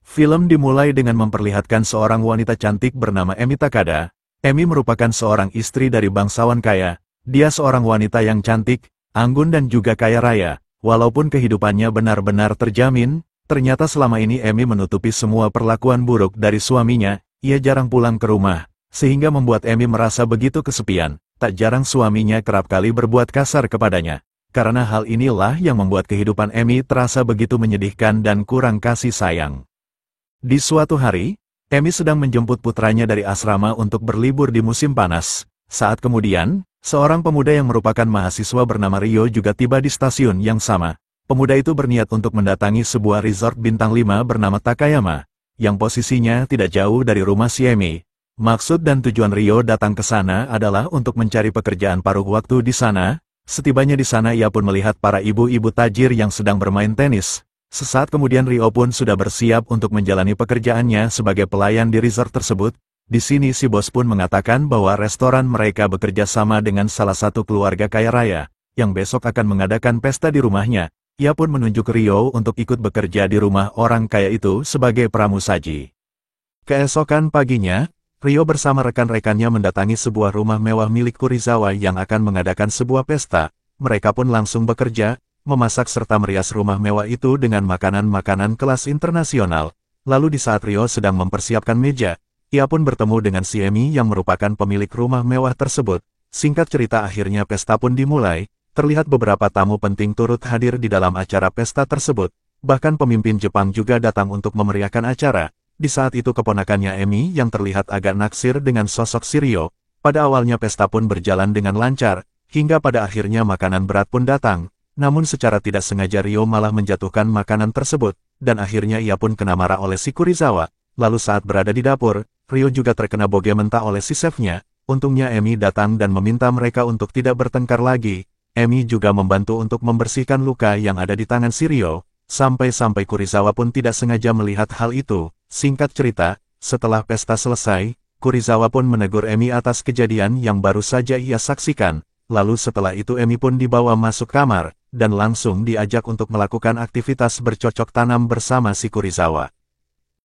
Film dimulai dengan memperlihatkan seorang wanita cantik bernama Emi Takada. Emi merupakan seorang istri dari bangsawan kaya. Dia seorang wanita yang cantik, anggun dan juga kaya raya. Walaupun kehidupannya benar-benar terjamin, ternyata selama ini Emi menutupi semua perlakuan buruk dari suaminya. Ia jarang pulang ke rumah, sehingga membuat Emi merasa begitu kesepian. Tak jarang suaminya kerap kali berbuat kasar kepadanya. Karena hal inilah yang membuat kehidupan Emi terasa begitu menyedihkan dan kurang kasih sayang. Di suatu hari, Emi sedang menjemput putranya dari asrama untuk berlibur di musim panas. Saat kemudian, seorang pemuda yang merupakan mahasiswa bernama Rio juga tiba di stasiun yang sama. Pemuda itu berniat untuk mendatangi sebuah resort bintang 5 bernama Takayama, yang posisinya tidak jauh dari rumah si Emi. Maksud dan tujuan Rio datang ke sana adalah untuk mencari pekerjaan paruh waktu di sana. Setibanya di sana ia pun melihat para ibu-ibu tajir yang sedang bermain tenis. Sesaat kemudian Rio pun sudah bersiap untuk menjalani pekerjaannya sebagai pelayan di resort tersebut. Di sini si bos pun mengatakan bahwa restoran mereka bekerja sama dengan salah satu keluarga kaya raya, yang besok akan mengadakan pesta di rumahnya. Ia pun menunjuk Rio untuk ikut bekerja di rumah orang kaya itu sebagai pramusaji. Keesokan paginya, Rio bersama rekan-rekannya mendatangi sebuah rumah mewah milik Kurizawa yang akan mengadakan sebuah pesta. Mereka pun langsung bekerja, memasak serta merias rumah mewah itu dengan makanan-makanan kelas internasional. Lalu di saat Rio sedang mempersiapkan meja, ia pun bertemu dengan si Emi yang merupakan pemilik rumah mewah tersebut. Singkat cerita akhirnya pesta pun dimulai, terlihat beberapa tamu penting turut hadir di dalam acara pesta tersebut. Bahkan pemimpin Jepang juga datang untuk memeriahkan acara. Di saat itu keponakannya Emi yang terlihat agak naksir dengan sosok si Rio. Pada awalnya pesta pun berjalan dengan lancar, hingga pada akhirnya makanan berat pun datang. Namun secara tidak sengaja Rio malah menjatuhkan makanan tersebut, dan akhirnya ia pun kena marah oleh si Kurizawa. Lalu saat berada di dapur, Rio juga terkena boge mentah oleh si chefnya. Untungnya Emi datang dan meminta mereka untuk tidak bertengkar lagi. Emi juga membantu untuk membersihkan luka yang ada di tangan si Rio. Sampai-sampai Kurizawa pun tidak sengaja melihat hal itu. Singkat cerita, setelah pesta selesai, Kurizawa pun menegur Emi atas kejadian yang baru saja ia saksikan. Lalu setelah itu Emi pun dibawa masuk kamar, dan langsung diajak untuk melakukan aktivitas bercocok tanam bersama si Kurizawa.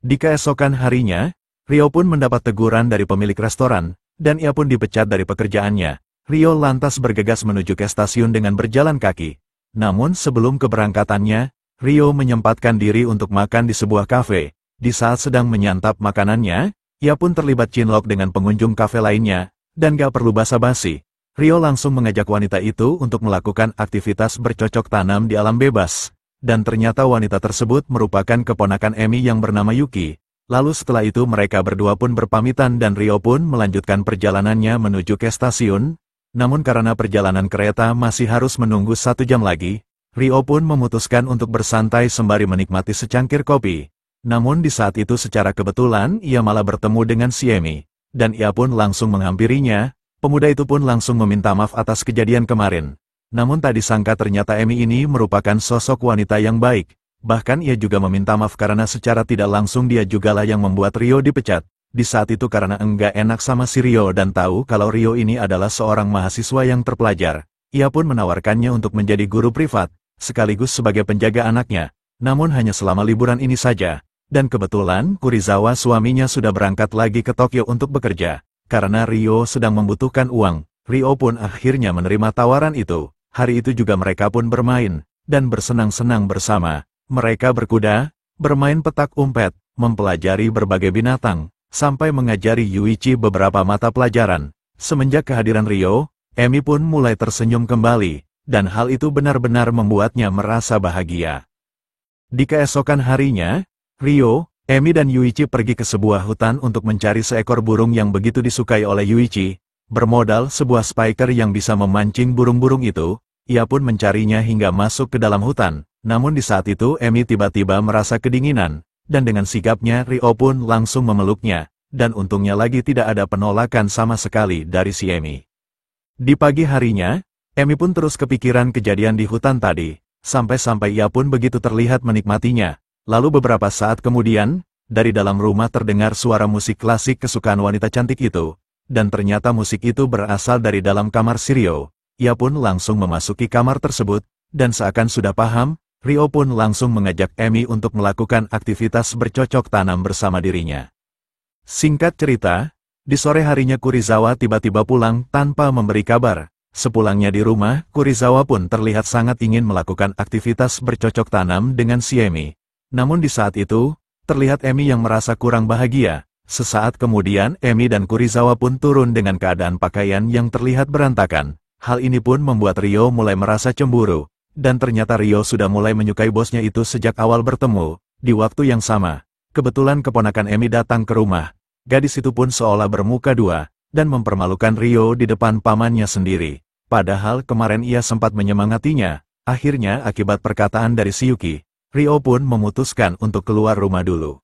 Di keesokan harinya, Rio pun mendapat teguran dari pemilik restoran, dan ia pun dipecat dari pekerjaannya. Rio lantas bergegas menuju ke stasiun dengan berjalan kaki. Namun sebelum keberangkatannya, Rio menyempatkan diri untuk makan di sebuah kafe. Di saat sedang menyantap makanannya, ia pun terlibat cinlok dengan pengunjung kafe lainnya, dan gak perlu basa-basi. Rio langsung mengajak wanita itu untuk melakukan aktivitas bercocok tanam di alam bebas. Dan ternyata wanita tersebut merupakan keponakan Emi yang bernama Yuki. Lalu setelah itu mereka berdua pun berpamitan dan Rio pun melanjutkan perjalanannya menuju ke stasiun. Namun karena perjalanan kereta masih harus menunggu 1 jam lagi, Rio pun memutuskan untuk bersantai sembari menikmati secangkir kopi. Namun di saat itu secara kebetulan ia malah bertemu dengan si Emi. Dan ia pun langsung menghampirinya. Pemuda itu pun langsung meminta maaf atas kejadian kemarin. Namun tak disangka ternyata Emi ini merupakan sosok wanita yang baik. Bahkan ia juga meminta maaf karena secara tidak langsung dia jugalah yang membuat Rio dipecat. Di saat itu karena enggak enak sama si Rio dan tahu kalau Rio ini adalah seorang mahasiswa yang terpelajar. Ia pun menawarkannya untuk menjadi guru privat, sekaligus sebagai penjaga anaknya. Namun hanya selama liburan ini saja. Dan kebetulan Kurizawa suaminya sudah berangkat lagi ke Tokyo untuk bekerja. Karena Rio sedang membutuhkan uang, Rio pun akhirnya menerima tawaran itu. Hari itu juga mereka pun bermain, dan bersenang-senang bersama. Mereka berkuda, bermain petak umpet, mempelajari berbagai binatang, sampai mengajari Yuichi beberapa mata pelajaran. Semenjak kehadiran Rio, Emi pun mulai tersenyum kembali, dan hal itu benar-benar membuatnya merasa bahagia. Di keesokan harinya, Rio, Emi dan Yuichi pergi ke sebuah hutan untuk mencari seekor burung yang begitu disukai oleh Yuichi. Bermodal sebuah spiker yang bisa memancing burung-burung itu, ia pun mencarinya hingga masuk ke dalam hutan. Namun di saat itu Emi tiba-tiba merasa kedinginan, dan dengan sigapnya Rio pun langsung memeluknya, dan untungnya lagi tidak ada penolakan sama sekali dari si Emi. Di pagi harinya, Emi pun terus kepikiran kejadian di hutan tadi, sampai-sampai ia pun begitu terlihat menikmatinya. Lalu beberapa saat kemudian, dari dalam rumah terdengar suara musik klasik kesukaan wanita cantik itu, dan ternyata musik itu berasal dari dalam kamar si Rio. Ia pun langsung memasuki kamar tersebut, dan seakan sudah paham, Ryo pun langsung mengajak Emi untuk melakukan aktivitas bercocok tanam bersama dirinya. Singkat cerita, di sore harinya Kurizawa tiba-tiba pulang tanpa memberi kabar. Sepulangnya di rumah, Kurizawa pun terlihat sangat ingin melakukan aktivitas bercocok tanam dengan si Emi. Namun di saat itu, terlihat Emi yang merasa kurang bahagia. Sesaat kemudian, Emi dan Kurizawa pun turun dengan keadaan pakaian yang terlihat berantakan. Hal ini pun membuat Ryo mulai merasa cemburu. Dan ternyata Ryo sudah mulai menyukai bosnya itu sejak awal bertemu. Di waktu yang sama, kebetulan keponakan Emi datang ke rumah. Gadis itu pun seolah bermuka dua, dan mempermalukan Ryo di depan pamannya sendiri. Padahal kemarin ia sempat menyemangatinya. Akhirnya akibat perkataan dari si Yuki, Ryo pun memutuskan untuk keluar rumah dulu.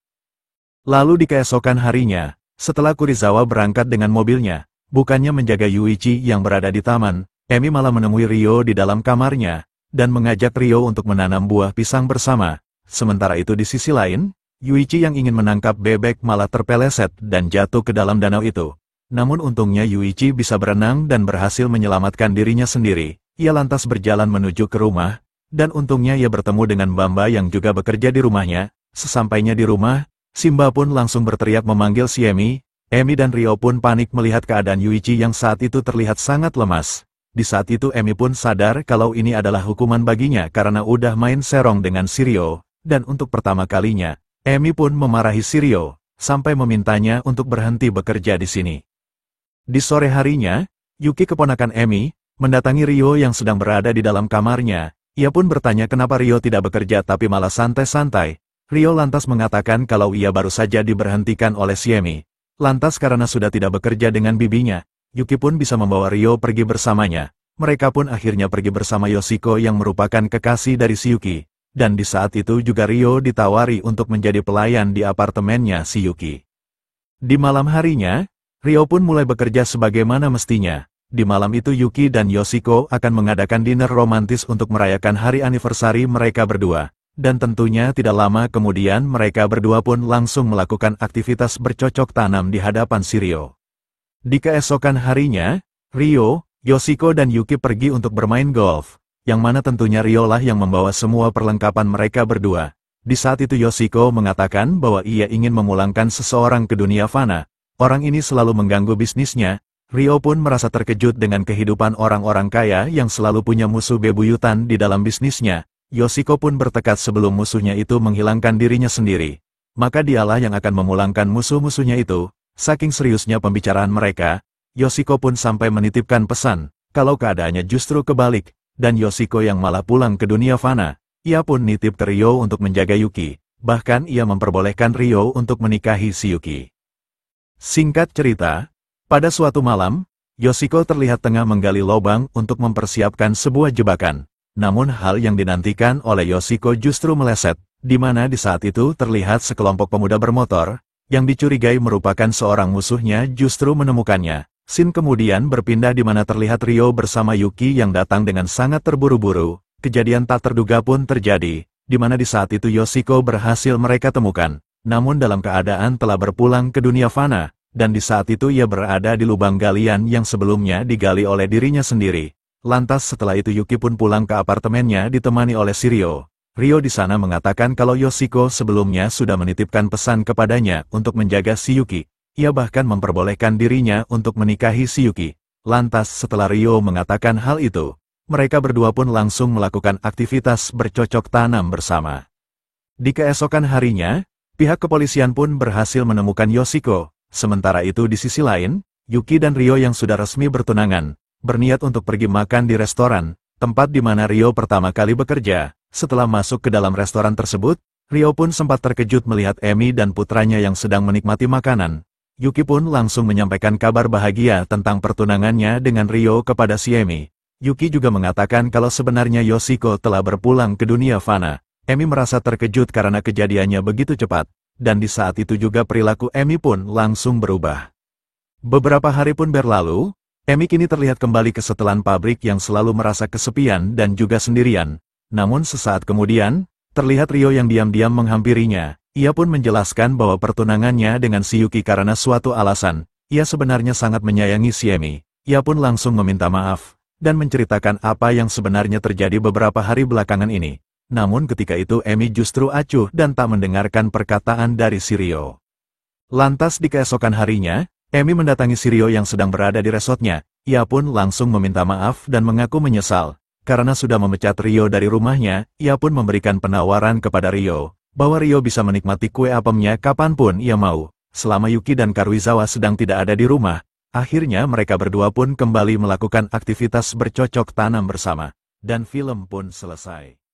Lalu di keesokan harinya, setelah Kurizawa berangkat dengan mobilnya, bukannya menjaga Yuichi yang berada di taman, Emi malah menemui Ryo di dalam kamarnya, dan mengajak Ryo untuk menanam buah pisang bersama. Sementara itu di sisi lain, Yuichi yang ingin menangkap bebek malah terpeleset dan jatuh ke dalam danau itu. Namun untungnya Yuichi bisa berenang dan berhasil menyelamatkan dirinya sendiri. Ia lantas berjalan menuju ke rumah, dan untungnya ia bertemu dengan Bamba yang juga bekerja di rumahnya. Sesampainya di rumah, Simba pun langsung berteriak memanggil si Emi. Emi dan Ryo pun panik melihat keadaan Yuichi yang saat itu terlihat sangat lemas. Di saat itu Emi pun sadar kalau ini adalah hukuman baginya karena udah main serong dengan si Ryo, dan untuk pertama kalinya, Emi pun memarahi si Ryo, sampai memintanya untuk berhenti bekerja di sini. Di sore harinya, Yuki keponakan Emi, mendatangi Ryo yang sedang berada di dalam kamarnya. Ia pun bertanya kenapa Ryo tidak bekerja tapi malah santai-santai. Ryo lantas mengatakan kalau ia baru saja diberhentikan oleh si Emi. Lantas karena sudah tidak bekerja dengan bibinya, Yuki pun bisa membawa Ryo pergi bersamanya. Mereka pun akhirnya pergi bersama Yoshiko yang merupakan kekasih dari si Yuki. Dan di saat itu juga Ryo ditawari untuk menjadi pelayan di apartemennya si Yuki. Di malam harinya, Ryo pun mulai bekerja sebagaimana mestinya. Di malam itu Yuki dan Yoshiko akan mengadakan dinner romantis untuk merayakan hari anniversary mereka berdua. Dan tentunya tidak lama kemudian mereka berdua pun langsung melakukan aktivitas bercocok tanam di hadapan si Ryo. Di keesokan harinya, Ryo, Yoshiko dan Yuki pergi untuk bermain golf, yang mana tentunya Ryo lah yang membawa semua perlengkapan mereka berdua. Di saat itu Yoshiko mengatakan bahwa ia ingin memulangkan seseorang ke dunia fana. Orang ini selalu mengganggu bisnisnya. Ryo pun merasa terkejut dengan kehidupan orang-orang kaya yang selalu punya musuh bebuyutan di dalam bisnisnya. Yoshiko pun bertekad sebelum musuhnya itu menghilangkan dirinya sendiri. Maka dialah yang akan memulangkan musuh-musuhnya itu. Saking seriusnya pembicaraan mereka, Yoshiko pun sampai menitipkan pesan, kalau keadaannya justru kebalik, dan Yoshiko yang malah pulang ke dunia fana. Ia pun nitip ke Ryo untuk menjaga Yuki. Bahkan ia memperbolehkan Ryo untuk menikahi si Yuki. Singkat cerita, pada suatu malam, Yoshiko terlihat tengah menggali lubang untuk mempersiapkan sebuah jebakan. Namun hal yang dinantikan oleh Yoshiko justru meleset, di mana di saat itu terlihat sekelompok pemuda bermotor, yang dicurigai merupakan seorang musuhnya justru menemukannya. Scene kemudian berpindah di mana terlihat Ryo bersama Yuki yang datang dengan sangat terburu-buru. Kejadian tak terduga pun terjadi, di mana di saat itu Yoshiko berhasil mereka temukan, namun dalam keadaan telah berpulang ke dunia fana, dan di saat itu ia berada di lubang galian yang sebelumnya digali oleh dirinya sendiri. Lantas setelah itu Yuki pun pulang ke apartemennya ditemani oleh si Ryo. Ryo di sana mengatakan kalau Yoshiko sebelumnya sudah menitipkan pesan kepadanya untuk menjaga si Yuki. Ia bahkan memperbolehkan dirinya untuk menikahi si Yuki. Lantas setelah Ryo mengatakan hal itu, mereka berdua pun langsung melakukan aktivitas bercocok tanam bersama. Di keesokan harinya, pihak kepolisian pun berhasil menemukan Yoshiko. Sementara itu di sisi lain, Yuki dan Ryo yang sudah resmi bertunangan, berniat untuk pergi makan di restoran, tempat di mana Ryo pertama kali bekerja. Setelah masuk ke dalam restoran tersebut, Ryo pun sempat terkejut melihat Emi dan putranya yang sedang menikmati makanan. Yuki pun langsung menyampaikan kabar bahagia tentang pertunangannya dengan Ryo kepada si Emi. Yuki juga mengatakan kalau sebenarnya Yoshiko telah berpulang ke dunia fana. Emi merasa terkejut karena kejadiannya begitu cepat, dan di saat itu juga perilaku Emi pun langsung berubah. Beberapa hari pun berlalu, Emi kini terlihat kembali ke setelan pabrik yang selalu merasa kesepian dan juga sendirian. Namun sesaat kemudian, terlihat Ryo yang diam-diam menghampirinya. Ia pun menjelaskan bahwa pertunangannya dengan si Yuki karena suatu alasan. Ia sebenarnya sangat menyayangi si Emi. Ia pun langsung meminta maaf, dan menceritakan apa yang sebenarnya terjadi beberapa hari belakangan ini. Namun ketika itu Emi justru acuh dan tak mendengarkan perkataan dari si Rio. Lantas di keesokan harinya, Emi mendatangi si Rio yang sedang berada di resortnya. Ia pun langsung meminta maaf dan mengaku menyesal. Karena sudah memecat Rio dari rumahnya, ia pun memberikan penawaran kepada Rio, bahwa Rio bisa menikmati kue apemnya kapanpun ia mau. Selama Yuki dan Karuizawa sedang tidak ada di rumah, akhirnya mereka berdua pun kembali melakukan aktivitas bercocok tanam bersama. Dan film pun selesai.